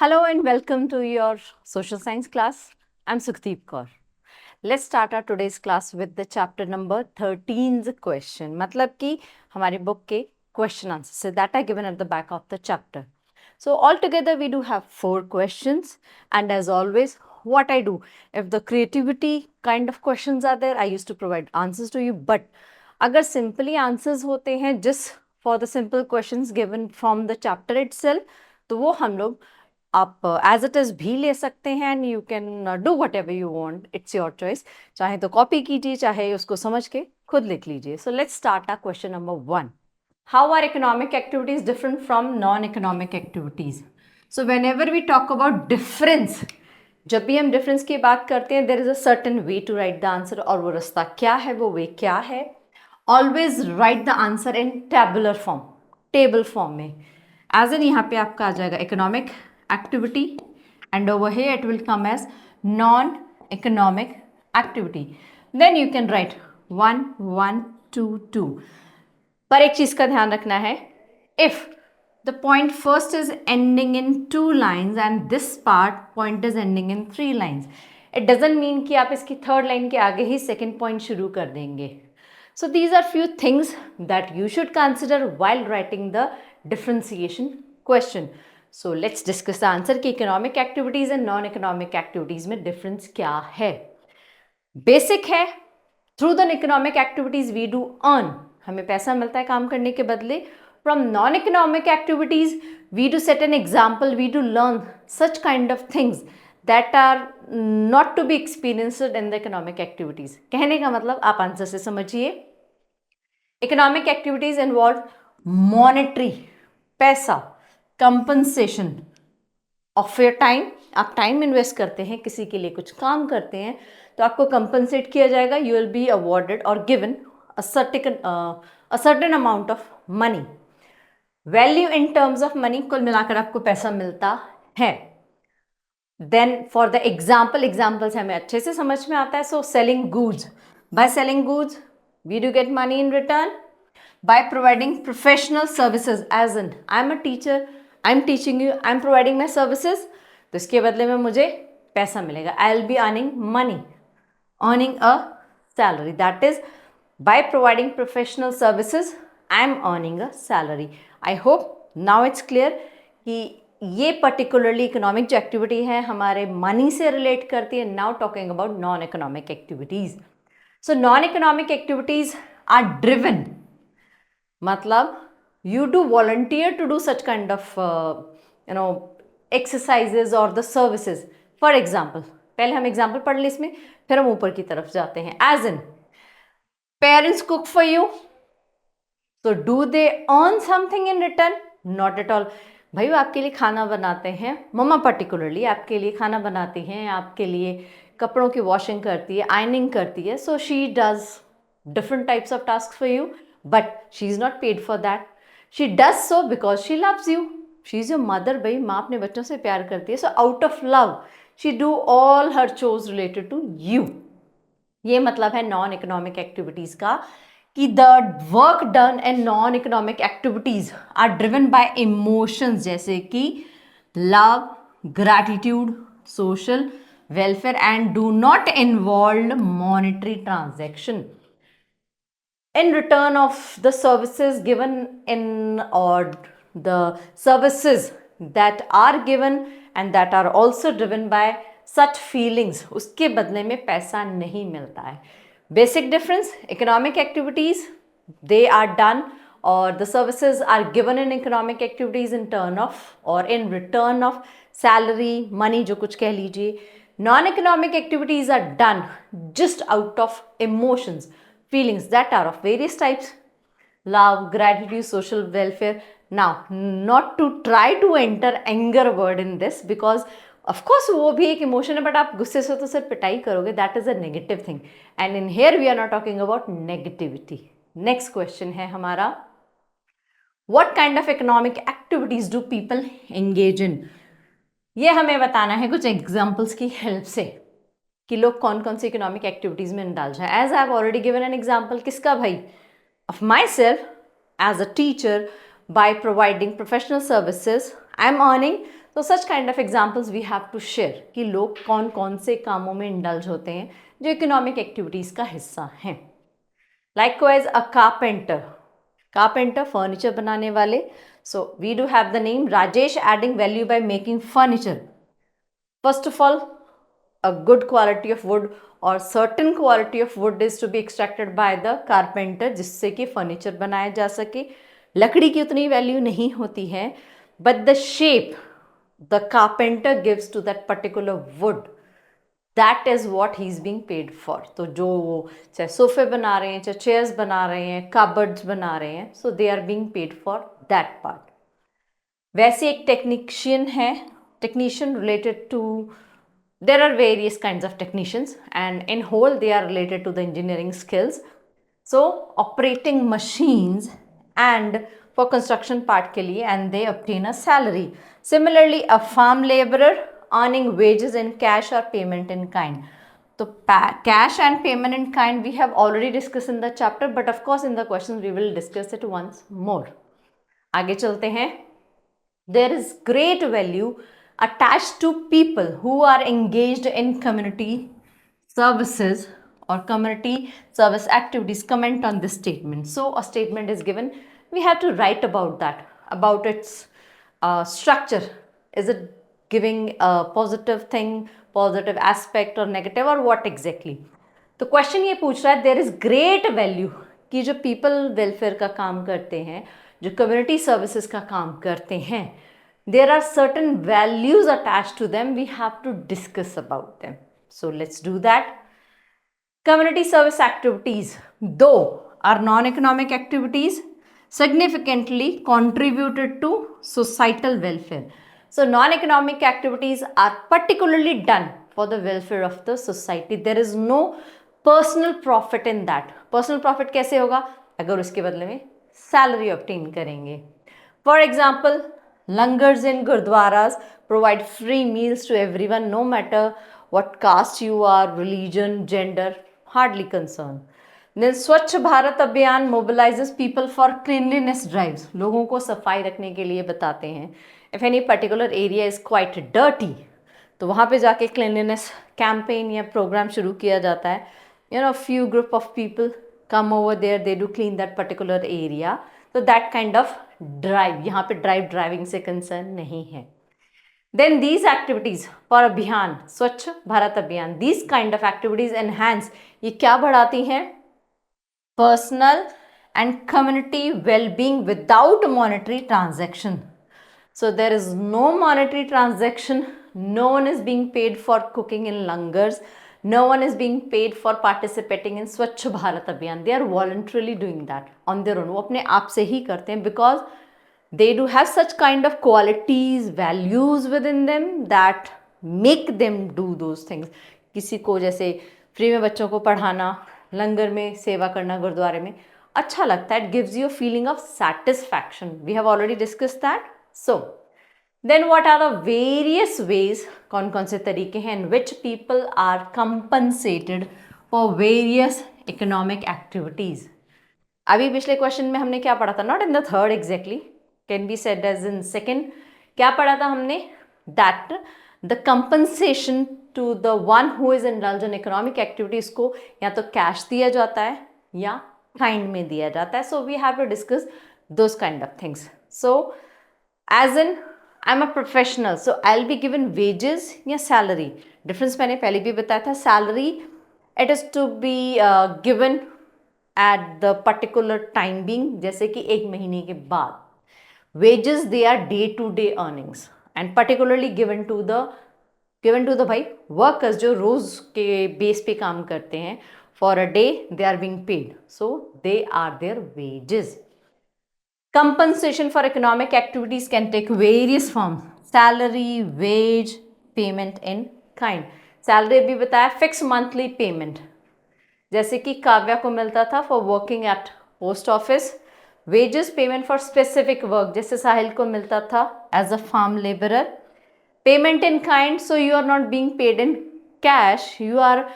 Hello and welcome to your social science class. I'm Sukhdeep Kaur. Let's start our today's class with the chapter number 13th question. मतलब कि हमारी book के question answers that are given at the back of the chapter. So altogether we do have 4 questions, and as always what I do, if the creativity kind of questions are there, I used to provide answers to you, but अगर simply answers होते हैं just for the simple questions given from the chapter itself, तो वो हम लोग आप as it is भी ले सकते हैं and you can do what ever you want, it's your choice. चाहे तो कॉपी कीजिए, चाहे उसको समझ के खुद लिख लीजिए. So let's start our question number 1. How are economic activities different from non economic activities? So whenever we talk about difference, जब भी हम डिफरेंस की बात करते हैं, there is a certain way to write the answer. और वो रास्ता क्या है, वो वे क्या है? Always write the answer in tabular form, table form में. एज एन यहाँ पे आपका आ जाएगा economic activity, and over here it will come as non-economic activity. Then you can write 1 1 2 2. पर एक चीज का ध्यान रखना है, if the point first is ending in 2 lines and this point is ending in 3 lines, it doesn't mean कि आप इसकी थर्ड लाइन के आगे ही सेकेंड पॉइंट शुरू कर देंगे. So these are few things that you should consider while writing the differentiation question. So let's discuss the answer कि economic activities and non economic activities में डिफरेंस क्या है. बेसिक है, through the economic activities we do earn, हमें पैसा मिलता है काम करने के बदले. From non economic activities we do set an example, we do learn such kind of things that are not to be experienced in the economic activities. कहने का मतलब आप आंसर से समझिए, इकोनॉमिक एक्टिविटीज इन्वॉल्व मॉनेटरी, पैसा, compensation of your time. आप time invest करते हैं, किसी के लिए कुछ काम करते हैं, तो आपको कंपनसेट किया जाएगा. यू विल बी अवॉर्डेड और given a certain amount of money. Value in terms of money, कुल मिलाकर आपको पैसा मिलता है. देन फॉर द एग्जाम्पल्स हमें अच्छे से समझ में आता है. So selling goods, by selling goods we do get money in return. By providing professional services, as an I am a teacher, I am teaching you, I am providing my services, तो इसके बदले में मुझे पैसा मिलेगा. I will be earning money, earning a salary. That is by providing professional services I am earning a salary. I hope now it's clear कि ये particularly economic जो एक्टिविटी है हमारे मनी से रिलेट करती है. Now talking about non economic activities. So non economic activities are driven, मतलब you do volunteer to do such kind of exercises or the services. For example, पहले हम example पढ़ लें इसमें, फिर हम ऊपर की तरफ जाते हैं. As in parents cook for you, so do they earn something in return? Not at all. भाई वो आपके लिए खाना बनाते हैं, मम्मा पर्टिकुलरली आपके लिए खाना बनाती हैं, आपके लिए कपड़ों की वॉशिंग करती है, आयनिंग करती है. So she does different types of task for you, but she is not paid for that. She does so because she loves you. She is your mother. भाई माँ अपने बच्चों से प्यार करती है, so out of love she do all her चोज related to you. ये मतलब है नॉन इकोनॉमिक एक्टिविटीज़ का, कि the work done in non economic activities are driven by emotions, जैसे कि love, gratitude, social welfare, and do not involve monetary transaction. In return of the services given in, or the services that are given and that are also driven by such feelings, उसके बदले में पैसा नहीं मिलता है. Basic difference, economic activities they are done or the services are given in economic activities in turn of or in return of salary, money, जो कुछ कह लीजिए. Non-economic activities are done just out of emotions, feelings that are of various types: love, gratitude, social welfare. Now not to try to enter anger word in this, because of course वो भी एक emotion है, but आप गुस्से से तो सिर्फ पिटाई करोगे, that is a negative thing, and in here we are not talking about negativity. Next question है हमारा, what kind of economic activities do people engage in? ये हमें बताना है कुछ एग्जाम्पल्स की हेल्प से कि लोग कौन कौन सी इकोनॉमिक एक्टिविटीज़ में इंडल्ज हैं. As I have already given an example, किसका भाई? Of myself as a teacher. By providing professional services I am earning तो such kind of examples we have to share कि लोग कौन कौन से कामों में इंडल्ज होते हैं जो इकोनॉमिक एक्टिविटीज़ का हिस्सा हैं. Likewise, a carpenter furniture बनाने वाले. So we do have the name Rajesh adding value by making furniture. First of all, a good quality of wood or certain quality of wood is to be extracted by the carpenter जिससे कि furniture बनाया जा सके. लकड़ी की उतनी value नहीं होती है, but the shape the carpenter gives to that particular wood, that is what he is being paid for. तो जो वो चाहे सोफे बना रहे हैं, चाहे चेयर्स बना रहे हैं, कबर्ड्स बना रहे हैं, so they are being paid for that part. वैसे एक टेक्नीशियन है, technician related to, there are various kind of technicians and in whole they are related to the engineering skills. So operating machines and for construction part के लिए, and they obtain a salary. Similarly a farm labourer earning wages in cash or payment in kind. So cash and payment in kind we have already discussed in the chapter, but of course in the questions we will discuss it once more. आगे चलते हैं. There is great value attached to people who are engaged in community services or community service activities. Comment on this statement. So a statement is given, we have to write about that, about its structure. Is it giving a positive thing, positive aspect or negative, or what exactly? तो question ये पूछ रहा है, there is great value कि जो people welfare का काम करते हैं, जो कम्युनिटी सर्विसेज का काम करते हैं, there are certain values attached to them, we have to discuss about them. So let's do that. Community service activities, though are non-economic activities, significantly contributed to societal welfare. So non-economic activities are particularly done for the welfare of the society. There is no personal profit in that. Personal profit कैसे होगा? अगर उसके बदले में salary obtain करेंगे. For example, langars in gurdwaras provide free meals to everyone, no matter what caste you are, religion, gender, hardly concerned. Then Swachh Bharat Abhiyan mobilizes people for cleanliness drives. लोगों को सफाई रखने के लिए बताते हैं. If any particular area is quite dirty, तो वहाँ पे जाके cleanliness campaign या program शुरू किया जाता है. You know, few group of people come over there, they do clean that particular area. So that kind of drive, यहाँ पे driving से concern नहीं है. Then these activities for अभियान, स्वच्छ भारत अभियान, these kind of activities enhance, ये क्या बढ़ाती हैं? Personal and community well-being without monetary transaction. So there is no monetary transaction, no one is being paid for cooking in langars, no one is being paid for participating in Swachh Bharat Abhiyan. They are voluntarily doing that on their own. वो अपने आप से ही करते हैं because they do have such kind of qualities, values within them that make them do those things. किसी को जैसे free में बच्चों को पढ़ाना, लंगर में सेवा करना गुरुद्वारे में अच्छा लगता है. It gives you a feeling of satisfaction. We have already discussed that. So then what are the various ways, कौन कौन से तरीके हैं in which people are compensated for various economic activities? अभी पिछले क्वेश्चन में हमने क्या पढ़ा था? Not in the third exactly, can be said as in second. क्या पढ़ा था हमने? That the compensation to the one who is indulged in economic activities को या तो कैश दिया जाता है या काइंड में दिया जाता है. So we have to discuss those kind of things. So as in I'm a professional, so I'll be given wages या salary. Difference मैंने पहले भी बताया था. Salary it is to be given at the particular time being, जैसे कि एक महीने के बाद. Wages they are day to day earnings and particularly given to the भाई workers जो रोज के बेस पे काम करते हैं. For a day they are being paid, so they are their wages. Compensation for economic activities can take various forms. Salary, wage, payment in kind. Salary भी बताया, fixed monthly payment. जैसे कि काव्या को मिलता था for working at post office. Wages payment for specific work, जैसे साहिल को मिलता था as a farm laborer. Payment in kind, so you are not being paid in cash, you are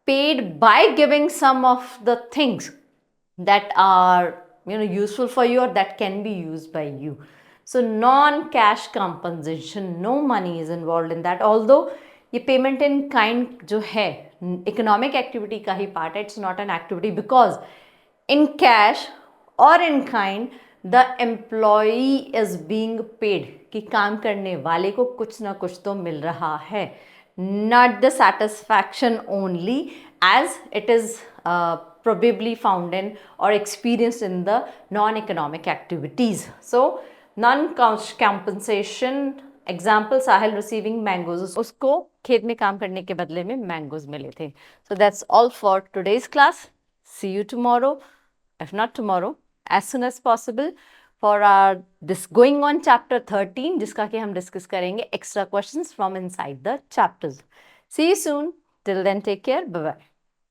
paid by giving some of the things that are useful for you or that can be used by you. So non-cash compensation, no money is involved in that. Although ये payment in kind जो है economic activity का ही part है, it's not an activity because in cash or in kind the employee is being paid कि काम करने वाले को कुछ ना कुछ तो मिल रहा है, not the satisfaction only as it is probably found in or experienced in the non-economic activities. So non-cash compensation example, Sahil receiving mangoes, उसको खेत में काम करने के बदले में mangoes मिले थे. So that's all for today's class. See you tomorrow, if not tomorrow, as soon as possible for our this going on chapter 13 जिसका कि हम discuss करेंगे extra questions from inside the chapters. See you soon. Till then, take care. Bye bye.